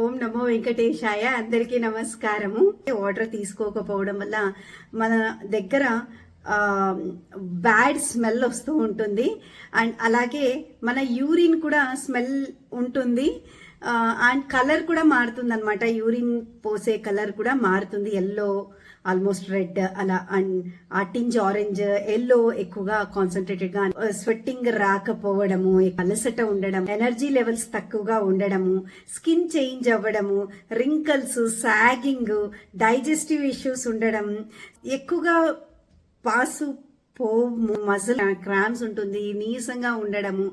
ఓం నమో వెంకటేశాయ. అందరికీ నమస్కారము. వాటర్ తీసుకోకపోవడం వల్ల మన దగ్గర బ్యాడ్ స్మెల్ వస్తూ ఉంటుంది. అండ్ అలాగే మన యూరిన్ కూడా స్మెల్ ఉంటుంది. అండ్ కలర్ కూడా మారుతుంది అనమాట. యూరిన్ పోసే కలర్ కూడా మారుతుంది. ఎల్లో, ఆల్మోస్ట్ రెడ్ అలా. అండ్ ఆ టింజ్ ఆరెంజ్, ఎల్లో ఎక్కువగా కాన్సన్ట్రేటెడ్ గా, స్వెట్టింగ్ రాకపోవడము, అలసట ఉండడం, ఎనర్జీ లెవెల్స్ తక్కువగా ఉండడము, స్కిన్ చేంజ్ అవ్వడము, రింకల్స్, సాగింగ్, డైజెస్టివ్ ఇష్యూస్ ఉండడం, ఎక్కువగా పాసు మజిల్ క్రామ్స్ ఉంటుంది, నీరసంగా ఉండడము.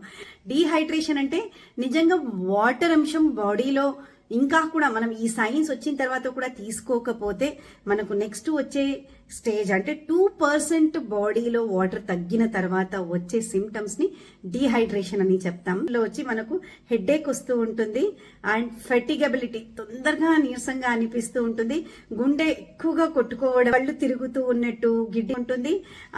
డీహైడ్రేషన్ అంటే నిజంగా వాటర్ అంశం బాడీలో ఇంకా కూడా మనం ఈ సైన్స్ వచ్చిన తర్వాత కూడా తీసుకోకపోతే మనకు నెక్స్ట్ వచ్చే స్టేజ్ అంటే 2% బాడీలో వాటర్ తగ్గిన తర్వాత వచ్చే సిమ్టమ్స్ ని డీహైడ్రేషన్ అని చెప్తాం. లో వచ్చి మనకు హెడేక్ వస్తూ ఉంటుంది. అండ్ ఫెటిగబిలిటీ, తొందరగా నీరసంగా అనిపిస్తూ ఉంటుంది. గుండె ఎక్కువగా కొట్టుకోవడం, కళ్ళు తిరుగుతూ ఉన్నట్టు గిడ్డి ఉంటుంది.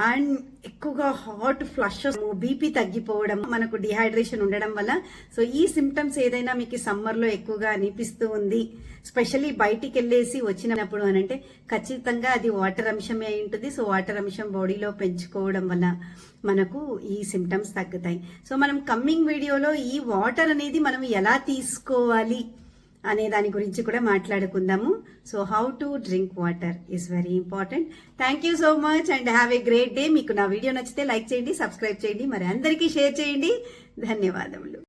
అండ్ ఎక్కువగా హాట్ ఫ్లష్, బీపీ తగ్గిపోవడం మనకు డీహైడ్రేషన్ ఉండడం వల్ల. సో ఈ సిమ్టమ్స్ ఏదైనా మీకు సమ్మర్ లో ఎక్కువగా అనిపిస్తూ ఉంది, స్పెషల్లీ బయటికి వెళ్ళేసి వచ్చినప్పుడు అని అంటే ఖచ్చితంగా అది వాటర్ అంశమే అయి ఉంటుంది. సో వాటర్ అంశం బాడీలో పెంచుకోవడం వల్ల మనకు ఈ సిమ్టమ్స్ తగ్గుతాయి. సో మనం కమ్మింగ్ వీడియోలో ఈ వాటర్ అనేది మనం ఎలా తీసుకోవాలి అనే దాని గురించి కూడా మాట్లాడుకుందాము. So how to drink water is very important. Thank you so much and have a great day. మీకు నా వీడియో నచ్చితే లైక్ చేయండి, సబ్స్క్రైబ్ చేయండి, మరి అందరికీ షేర్ చేయండి. ధన్యవాదములు.